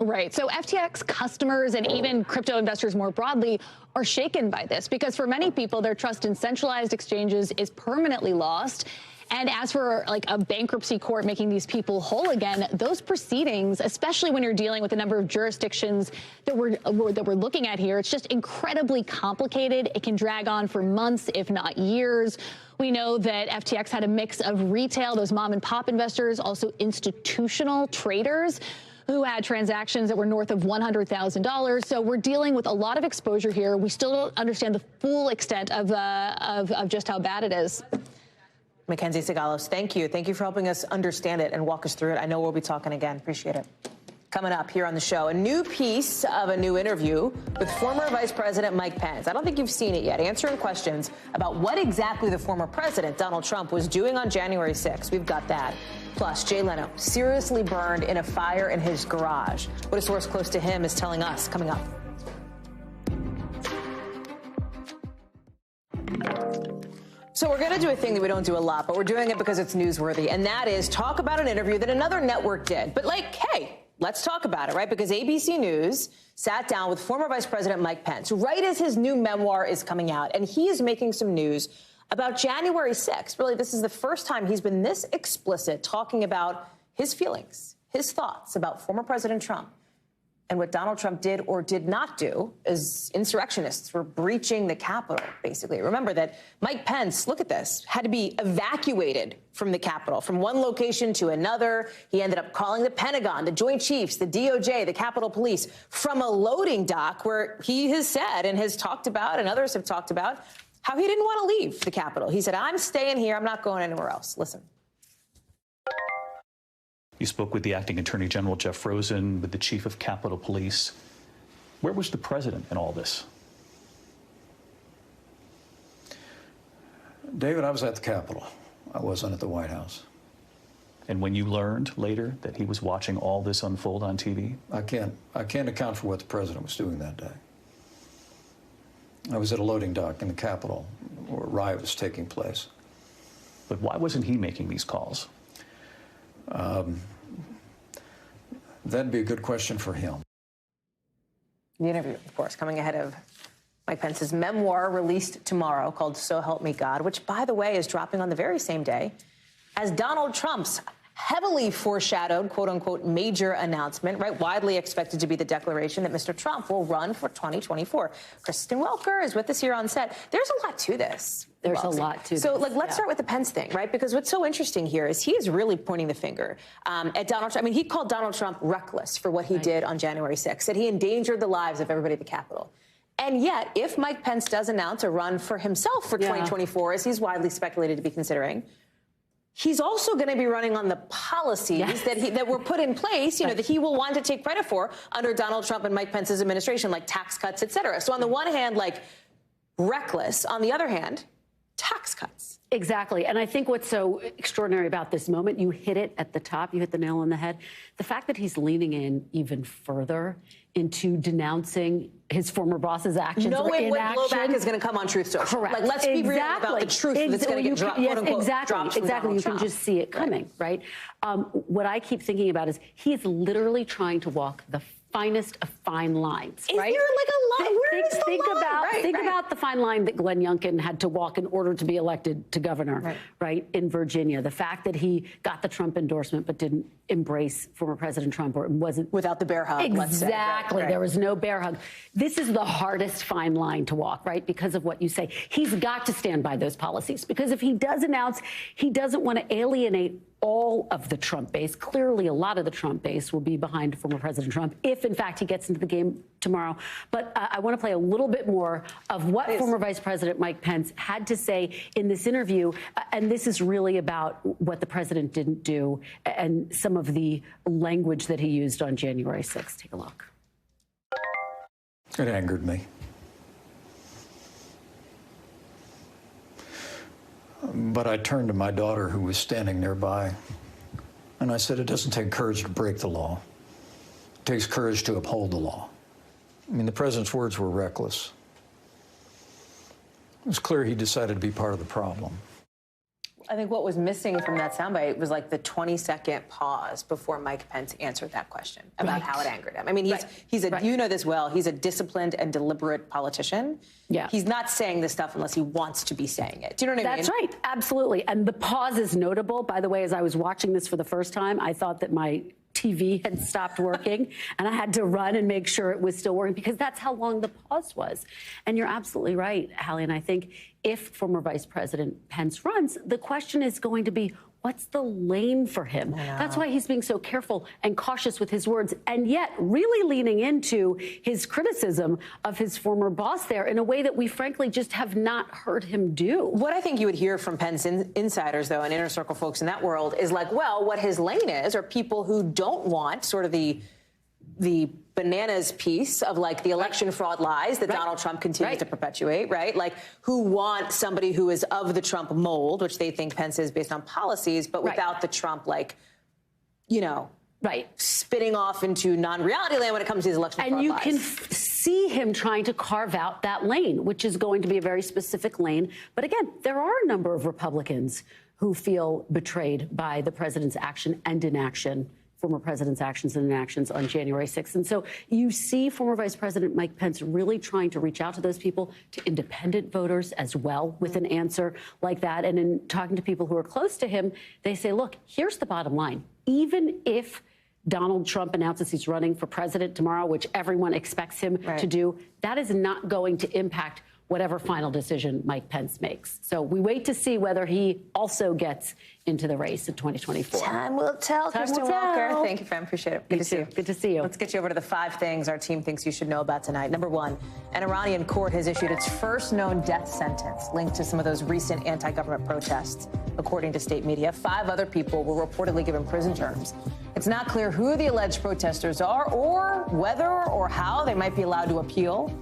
Right. So FTX customers and even crypto investors more broadly are shaken by this because for many people, their trust in centralized exchanges is permanently lost. And as for like a bankruptcy court making these people whole again, those proceedings, especially when you're dealing with a number of jurisdictions that we're looking at here, it's just incredibly complicated. It can drag on for months, if not years. We know that FTX had a mix of retail, those mom and pop investors, also institutional traders who had transactions that were north of $100,000. So we're dealing with a lot of exposure here. We still don't understand the full extent of just how bad it is. Mackenzie Sigalos, thank you. Thank you for helping us understand it and walk us through it. I know we'll be talking again. Appreciate it. Coming up here on the show, a new piece of a new interview with former Vice President Mike Pence. I don't think you've seen it yet. Answering questions about what exactly the former president, Donald Trump, was doing on January 6th. We've got that. Plus, Jay Leno seriously burned in a fire in his garage. What a source close to him is telling us coming up. So we're going to do a thing that we don't do a lot, but we're doing it because it's newsworthy, and that is talk about an interview that another network did. But like, hey, let's talk about it, right? Because ABC News sat down with former Vice President Mike Pence right as his new memoir is coming out, and he is making some news about January 6th. Really, this is the first time he's been this explicit talking about his feelings, his thoughts about former President Trump and what Donald Trump did or did not do as insurrectionists were breaching the Capitol, basically. Remember that Mike Pence, look at this, had to be evacuated from the Capitol, from one location to another. He ended up calling the Pentagon, the Joint Chiefs, the DOJ, the Capitol Police, from a loading dock where he has said and has talked about, and others have talked about, how he didn't want to leave the Capitol. He said, I'm staying here. I'm not going anywhere else. Listen. You spoke with the acting Attorney General, Jeff Rosen, with the Chief of Capitol Police. Where was the president in all this? David, I was at the Capitol. I wasn't at the White House. And when you learned later that he was watching all this unfold on TV? I can't account for what the president was doing that day. I was at a loading dock in the Capitol where a riot was taking place. But why wasn't he making these calls? That'd be a good question for him. The interview, of course, coming ahead of Mike Pence's memoir released tomorrow called So Help Me God, which, by the way, is dropping on the very same day as Donald Trump's heavily foreshadowed, quote unquote, major announcement, right? Widely expected to be the declaration that Mr. Trump will run for 2024. Kristen Welker is with us here on set. There's a lot to this. There's a lot to this. So, let's start with the Pence thing, right? Because what's so interesting here is he is really pointing the finger at Donald Trump. I mean, he called Donald Trump reckless for what he did on January 6th, said he endangered the lives of everybody at the Capitol. And yet, if Mike Pence does announce a run for himself for 2024, as he's widely speculated to be considering, he's also going to be running on the policies that were put in place, that he will want to take credit for under Donald Trump and Mike Pence's administration, like tax cuts, et cetera. So on the one hand, like reckless. On the other hand, tax cuts. Exactly. And I think what's so extraordinary about this moment, you hit it at the top, you hit the nail on the head. The fact that he's leaning in even further into denouncing his former boss's actions or inaction. Knowing what blowback is going to come on Truth Social. Correct. Like, let's be real about the truth that's going to get dropped, quote unquote, dropped from exactly. You Donald can just see it coming, right? What I keep thinking about is he is literally trying to walk the finest of fine lines, Is right? there like a line? Where is the line? Think about the fine line that Glenn Youngkin had to walk in order to be elected to governor, right, in Virginia. The fact that he got the Trump endorsement but didn't embrace former President Trump, or wasn't without the bear hug. Exactly, there was no bear hug. This is the hardest fine line to walk, right? Because of what you say, he's got to stand by those policies. Because if he does announce he doesn't want to alienate all of the Trump base, clearly a lot of the Trump base will be behind former President Trump if, in fact, he gets into the game tomorrow. But I want to play a little bit more of what former Vice President Mike Pence had to say in this interview. And this is really about what the president didn't do and some of the language that he used on January 6th. Take a look. It angered me. But I turned to my daughter, who was standing nearby, and I said, it doesn't take courage to break the law. It takes courage to uphold the law. I mean, the president's words were reckless. It was clear he decided to be part of the problem. I think what was missing from that soundbite was like the 20-second pause before Mike Pence answered that question about how it angered him. I mean, he's a you know this well, he's a disciplined and deliberate politician. Yeah. He's not saying this stuff unless he wants to be saying it. Do you know what I mean? That's right. Absolutely. And the pause is notable. By the way, as I was watching this for the first time, I thought that my TV had stopped working and I had to run and make sure it was still working because that's how long the pause was. And you're absolutely right, Hallie. And I think if former Vice President Pence runs, the question is going to be, what's the lane for him? That's why he's being so careful and cautious with his words, and yet really leaning into his criticism of his former boss there in a way that we frankly just have not heard him do. What I think you would hear from Pence insiders, though, and inner circle folks in that world is like, well, what his lane is are people who don't want sort of the bananas piece of like the election fraud lies that Donald Trump continues to perpetuate, right? Like who want somebody who is of the Trump mold, which they think Pence is based on policies, but without the Trump, like, you know, spitting off into non-reality land when it comes to these election fraud lies. And you can see him trying to carve out that lane, which is going to be a very specific lane. But again, there are a number of Republicans who feel betrayed by the president's action and inaction, former president's actions and inactions on January 6th. And so you see former Vice President Mike Pence really trying to reach out to those people, to independent voters as well, with an answer like that. And in talking to people who are close to him, they say, look, here's the bottom line. Even if Donald Trump announces he's running for president tomorrow, which everyone expects him to do, that is not going to impact whatever final decision Mike Pence makes. So we wait to see whether he also gets into the race in 2024. Time will tell, Kristen Walker. Thank you, fam. Appreciate it. Good to see you. Good to see you. Let's get you over to the 5 things our team thinks you should know about tonight. Number 1, an Iranian court has issued its first known death sentence linked to some of those recent anti-government protests. According to state media, 5 other people were reportedly given prison terms. It's not clear who the alleged protesters are or whether or how they might be allowed to appeal.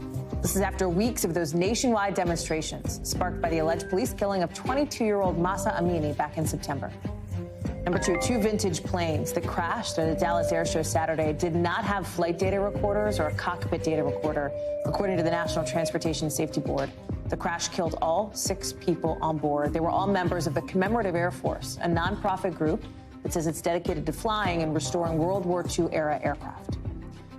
This is after weeks of those nationwide demonstrations sparked by the alleged police killing of 22-year-old Mahsa Amini back in September. Number 2, 2 vintage planes that crashed at a Dallas air show Saturday did not have flight data recorders or a cockpit data recorder, according to the National Transportation Safety Board. The crash killed all 6 people on board. They were all members of the Commemorative Air Force, a nonprofit group that says it's dedicated to flying and restoring World War II-era aircraft.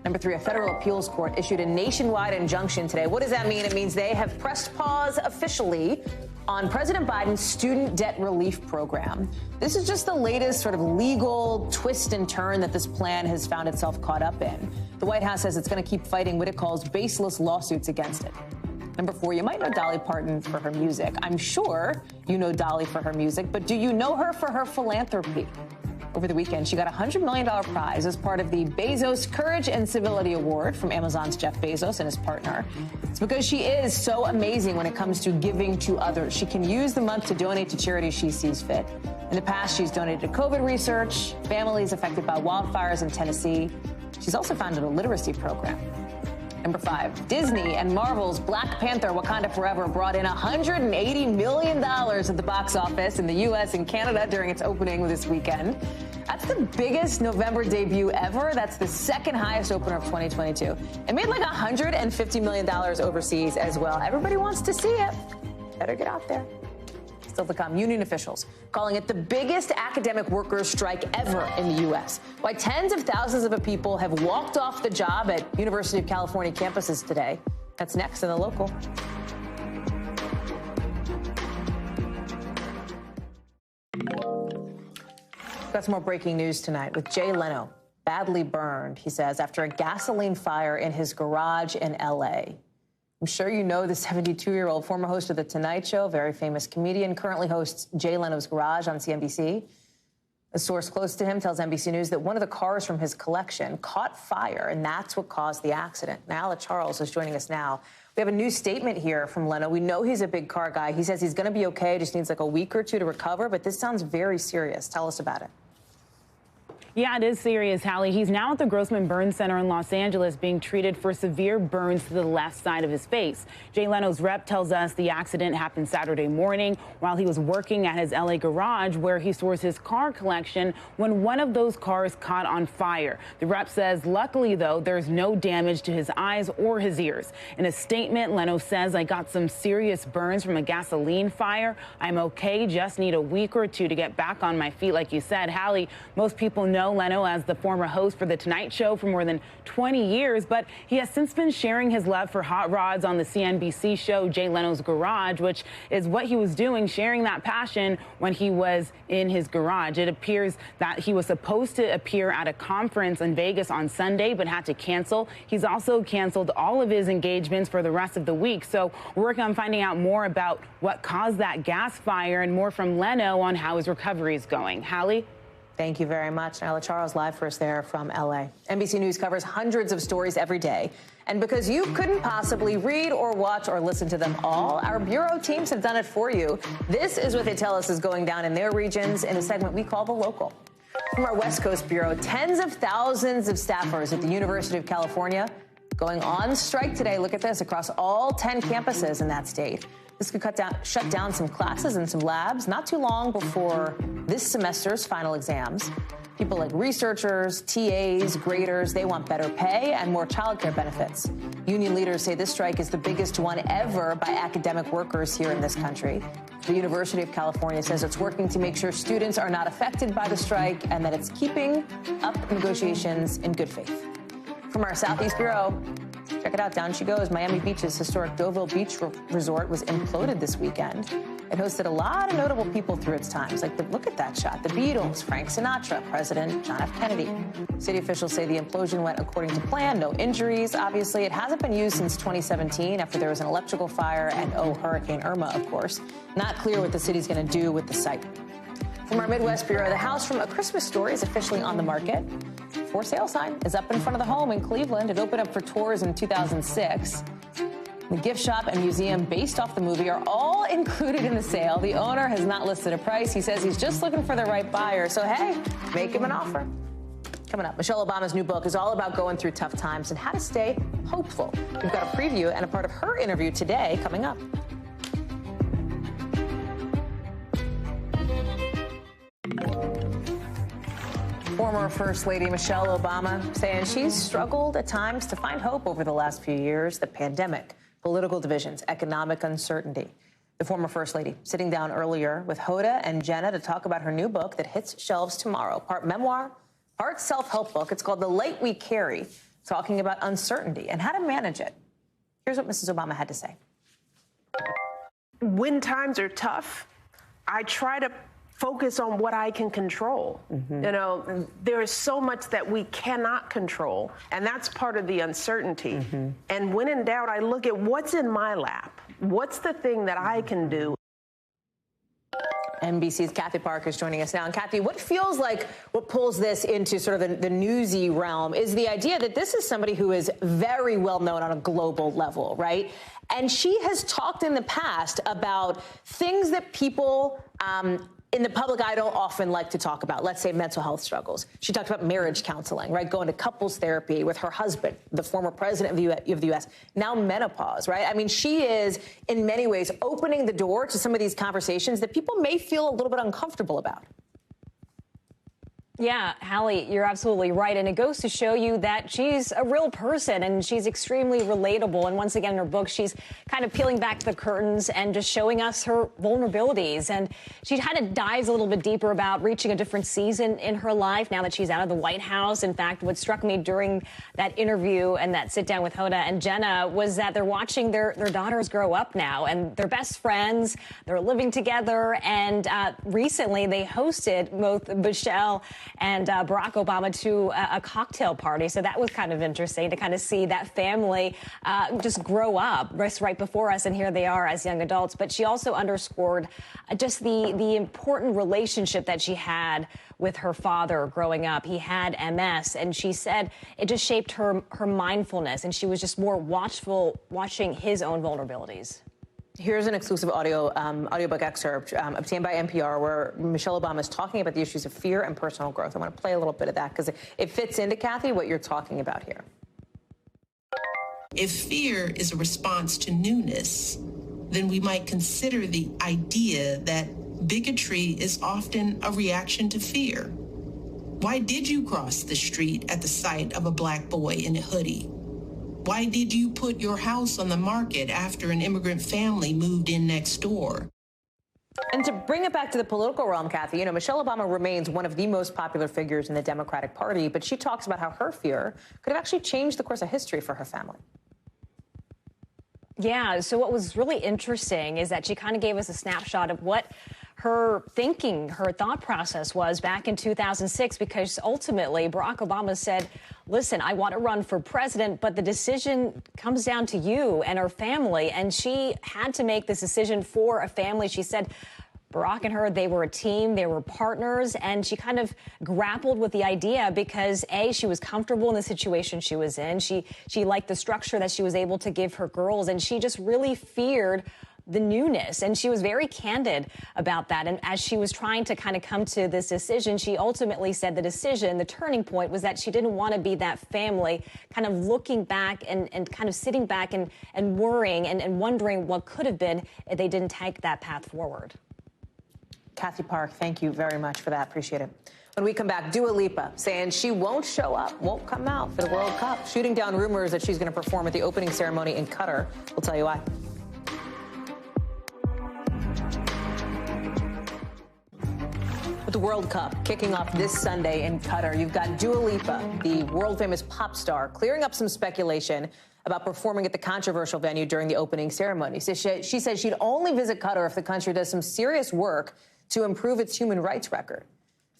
Number 3, a federal appeals court issued a nationwide injunction today. What does that mean? It means they have pressed pause officially on President Biden's student debt relief program. This is just the latest sort of legal twist and turn that this plan has found itself caught up in. The White House says it's going to keep fighting what it calls baseless lawsuits against it. Number 4, you might know Dolly Parton for her music. I'm sure you know Dolly for her music, but do you know her for her philanthropy? Over the weekend, she got a $100 million prize as part of the Bezos Courage and Civility Award from Amazon's Jeff Bezos and his partner. It's because she is so amazing when it comes to giving to others. She can use the month to donate to charities she sees fit. In the past, she's donated to COVID research, families affected by wildfires in Tennessee. She's also founded a literacy program. Number 5, Disney and Marvel's Black Panther Wakanda Forever brought in $180 million at the box office in the U.S. and Canada during its opening this weekend. That's the biggest November debut ever. That's the second highest opener of 2022. It made like $150 million overseas as well. Everybody wants to see it. Better get out there. Still to come, union officials calling it the biggest academic workers' strike ever in the U.S. Why tens of thousands of people have walked off the job at University of California campuses today. That's next in the local. Got some more breaking news tonight with Jay Leno, badly burned, he says, after a gasoline fire in his garage in L.A. I'm sure you know the 72-year-old former host of The Tonight Show, very famous comedian, currently hosts Jay Leno's Garage on CNBC. A source close to him tells NBC News that one of the cars from his collection caught fire, and that's what caused the accident. Now, Hallie Charles is joining us now. We have a new statement here from Leno. We know he's a big car guy. He says he's going to be okay, just needs like a week or two to recover, but this sounds very serious. Tell us about it. Yeah, it is serious, Hallie. He's now at the Grossman Burn Center in Los Angeles being treated for severe burns to the left side of his face. Jay Leno's rep tells us the accident happened Saturday morning while he was working at his L.A. garage where he stores his car collection when one of those cars caught on fire. The rep says, luckily, though, there's no damage to his eyes or his ears. In a statement, Leno says, I got some serious burns from a gasoline fire. I'm okay, just need a week or two to get back on my feet, like you said. Hallie, most people know Leno as the former host for The Tonight Show for more than 20 years, but he has since been sharing his love for hot rods on the CNBC show Jay Leno's Garage, which is what he was doing, sharing that passion when he was in his garage. It appears that he was supposed to appear at a conference in Vegas on Sunday, but had to cancel. He's also canceled all of his engagements for the rest of the week. So we're working on finding out more about what caused that gas fire and more from Leno on how his recovery is going. Hallie? Thank you very much. Nyla Charles live for us there from L.A. NBC News covers hundreds of stories every day. And because you couldn't possibly read or watch or listen to them all, our bureau teams have done it for you. This is what they tell us is going down in their regions in a segment we call The Local. From our West Coast Bureau, tens of thousands of staffers at the University of California going on strike today. Look at this, across all 10 campuses in that state. This could shut down some classes and some labs not too long before this semester's final exams. People like researchers, TAs, graders, they want better pay and more childcare benefits. Union leaders say this strike is the biggest one ever by academic workers here in this country. The University of California says it's working to make sure students are not affected by the strike and that it's keeping up negotiations in good faith. From our Southeast Bureau, check it out, down she goes. Miami Beach's historic Deauville Beach Resort was imploded this weekend. It hosted a lot of notable people through its times, like, look at that shot, the Beatles, Frank Sinatra, President John F. Kennedy. City officials say the implosion went according to plan, no injuries. Obviously, it hasn't been used since 2017 after there was an electrical fire and, Hurricane Irma, of course. Not clear what the city's going to do with the site. From our Midwest Bureau, the house from A Christmas Story is officially on the market. For sale sign is up in front of the home in Cleveland. It opened up for tours in 2006. The gift shop and museum based off the movie are all included in the sale. The owner has not listed a price. He says he's just looking for the right buyer. So, hey, make him an offer. Coming up, Michelle Obama's new book is all about going through tough times and how to stay hopeful. We've got a preview and a part of her interview today coming up. Former First Lady Michelle Obama saying she's struggled at times to find hope over the last few years. The pandemic, political divisions, economic uncertainty. The former First Lady sitting down earlier with Hoda and Jenna to talk about her new book that hits shelves tomorrow. Part memoir, part self-help book. It's called The Light We Carry, talking about uncertainty and how to manage it. Here's what Mrs. Obama had to say. When times are tough, I try to focus on what I can control. Mm-hmm. You know, there is so much that we cannot control, and that's part of the uncertainty. Mm-hmm. And when in doubt, I look at what's in my lap. What's the thing that I can do? NBC's Kathy Park is joining us now. And Kathy, what feels like what pulls this into sort of the newsy realm is the idea that this is somebody who is very well known on a global level, right? And she has talked in the past about things that people in the public eye don't often like to talk about, let's say mental health struggles. She talked about marriage counseling, right? Going to couples therapy with her husband, the former president of the U.S., now menopause, right? I mean, she is in many ways opening the door to some of these conversations that people may feel a little bit uncomfortable about. Yeah, Hallie, you're absolutely right. And it goes to show you that she's a real person and she's extremely relatable. And once again, in her book, she's kind of peeling back the curtains and just showing us her vulnerabilities. And she kind of dives a little bit deeper about reaching a different season in her life now that she's out of the White House. In fact, what struck me during that interview and that sit down with Hoda and Jenna was that they're watching their daughters grow up now and they're best friends. They're living together. And recently they hosted both Michelle and Barack Obama to a cocktail party. So that was kind of interesting to kind of see that family just grow up right before us. And here they are as young adults. But she also underscored just the important relationship that she had with her father growing up. He had MS, and she said it just shaped her mindfulness. And she was just more watchful watching his own vulnerabilities. Here's an exclusive audiobook excerpt obtained by NPR where Michelle Obama is talking about the issues of fear and personal growth. I want to play a little bit of that because it fits into, Kathy, what you're talking about here. If fear is a response to newness, then we might consider the idea that bigotry is often a reaction to fear. Why did you cross the street at the sight of a black boy in a hoodie? Why did you put your house on the market after an immigrant family moved in next door? And to bring it back to the political realm, Kathy, Michelle Obama remains one of the most popular figures in the Democratic Party, but she talks about how her fear could have actually changed the course of history for her family. Yeah, so what was really interesting is that she kind of gave us a snapshot of what her thinking, her thought process was back in 2006, because ultimately Barack Obama said, listen, I want to run for president, but the decision comes down to you and her family. And she had to make this decision for a family. She said Barack and her, they were a team, they were partners, and she kind of grappled with the idea because, A, she was comfortable in the situation she was in. She liked the structure that she was able to give her girls, and she just really feared the newness. And she was very candid about that. And as she was trying to kind of come to this decision, she ultimately said the turning point was that she didn't want to be that family kind of looking back and kind of sitting back and worrying and wondering what could have been if they didn't take that path forward. Kathy Park, thank you very much for that. Appreciate it. When we come back, Dua Lipa saying she won't show up, won't come out for the World Cup, shooting down rumors that she's going to perform at the opening ceremony in Qatar. We'll tell you why. With the World Cup kicking off this Sunday in Qatar, you've got Dua Lipa, the world-famous pop star, clearing up some speculation about performing at the controversial venue during the opening ceremony. So she says she'd only visit Qatar if the country does some serious work to improve its human rights record.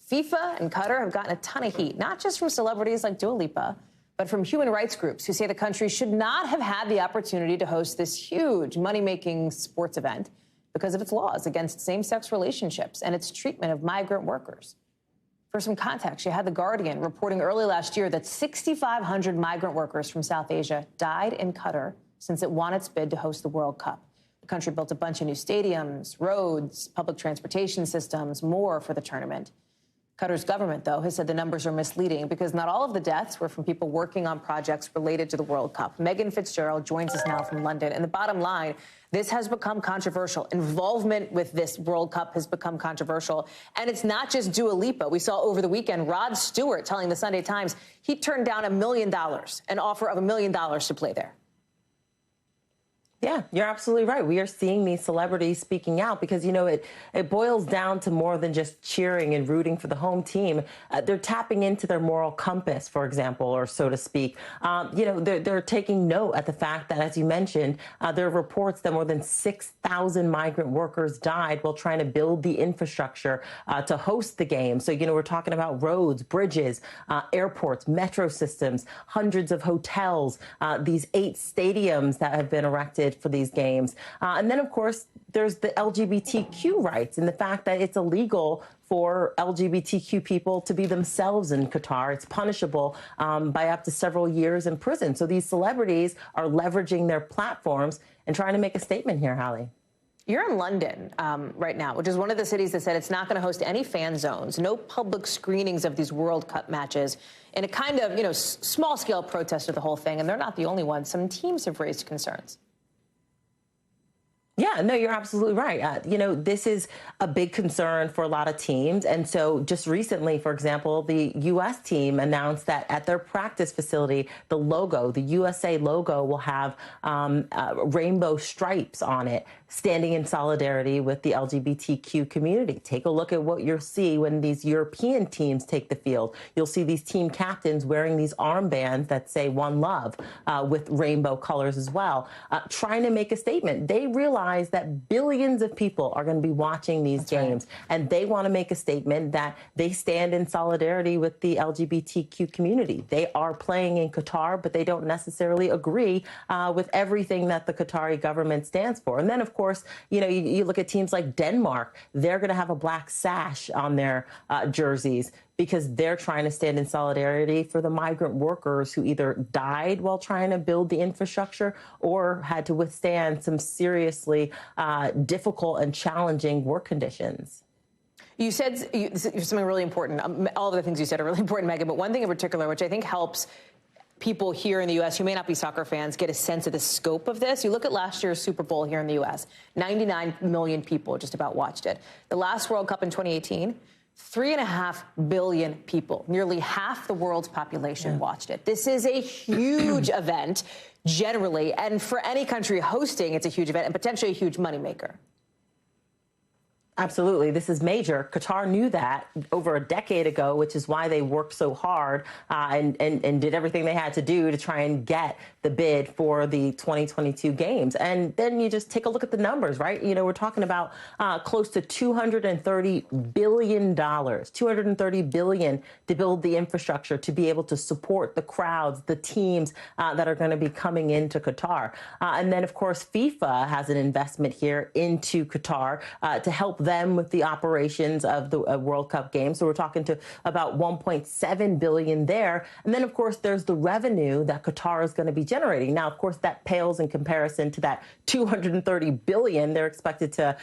FIFA and Qatar have gotten a ton of heat, not just from celebrities like Dua Lipa, but from human rights groups who say the country should not have had the opportunity to host this huge money-making sports event because of its laws against same-sex relationships and its treatment of migrant workers. For some context, you had The Guardian reporting early last year that 6,500 migrant workers from South Asia died in Qatar since it won its bid to host the World Cup. The country built a bunch of new stadiums, roads, public transportation systems, more for the tournament. Qatar's government, though, has said the numbers are misleading because not all of the deaths were from people working on projects related to the World Cup. Megan Fitzgerald joins us now from London. And the bottom line, this has become controversial. Involvement with this World Cup has become controversial. And it's not just Dua Lipa. We saw over the weekend Rod Stewart telling the Sunday Times he turned down $1 million, an offer of $1 million to play there. Yeah, you're absolutely right. We are seeing these celebrities speaking out because, it boils down to more than just cheering and rooting for the home team. They're tapping into their moral compass, for example, or so to speak. They're taking note at the fact that, as you mentioned, there are reports that more than 6,000 migrant workers died while trying to build the infrastructure to host the game. So, we're talking about roads, bridges, airports, metro systems, hundreds of hotels, these 8 stadiums that have been erected for these games. And then, of course, there's the LGBTQ rights and the fact that it's illegal for LGBTQ people to be themselves in Qatar. It's punishable by up to several years in prison. So these celebrities are leveraging their platforms and trying to make a statement here, Hallie. You're in London right now, which is one of the cities that said it's not going to host any fan zones, no public screenings of these World Cup matches, in a kind of, small-scale protest of the whole thing. And they're not the only ones. Some teams have raised concerns. Yeah, no, you're absolutely right. This is a big concern for a lot of teams. And so just recently, for example, the U.S. team announced that at their practice facility, the logo, the USA logo, will have rainbow stripes on it, standing in solidarity with the LGBTQ community. Take a look at what you'll see when these European teams take the field. You'll see these team captains wearing these armbands that say One Love with rainbow colors as well, trying to make a statement. They realize that billions of people are going to be watching these games, and they want to make a statement that they stand in solidarity with the LGBTQ community. They are playing in Qatar, but they don't necessarily agree with everything that the Qatari government stands for. And then, of course, you look at teams like Denmark. They're going to have a black sash on their jerseys because they're trying to stand in solidarity for the migrant workers who either died while trying to build the infrastructure or had to withstand some seriously difficult and challenging work conditions. You said something really important. All of the things you said are really important, Megyn, but one thing in particular, which I think helps people here in the U.S. who may not be soccer fans get a sense of the scope of this. You look at last year's Super Bowl here in the U.S., 99 million people just about watched it. The last World Cup in 2018, 3.5 billion people, nearly half the world's population watched it. This is a huge event generally, and for any country hosting, it's a huge event and potentially a huge moneymaker. Absolutely. This is major. Qatar knew that over a decade ago, which is why they worked so hard and did everything they had to do to try and get the bid for the 2022 games. And then you just take a look at the numbers, right? We're talking about close to $230 billion, $230 billion to build the infrastructure to be able to support the crowds, the teams that are going to be coming into Qatar. And then, of course, FIFA has an investment here into Qatar to help them with the operations of the World Cup game. So we're talking to about $1.7 billion there. And then, of course, there's the revenue that Qatar is going to be generating. Now, of course, that pales in comparison to that $230 billion. They're expected to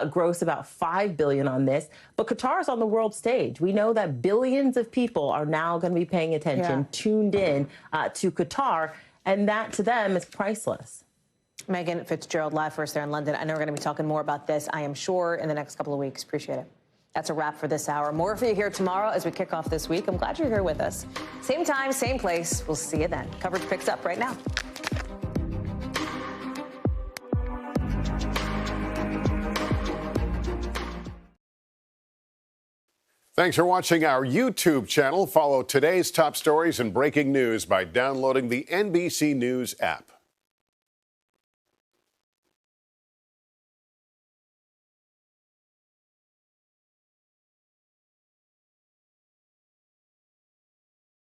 gross about $5 billion on this. But Qatar is on the world stage. We know that billions of people are now going to be paying attention, tuned in to Qatar, and that to them is priceless. Megyn Fitzgerald, live for us there in London. I know we're going to be talking more about this, I am sure, in the next couple of weeks. Appreciate it. That's a wrap for this hour. More for you here tomorrow as we kick off this week. I'm glad you're here with us. Same time, same place. We'll see you then. Coverage picks up right now. Thanks for watching our YouTube channel. Follow today's top stories and breaking news by downloading the NBC News app.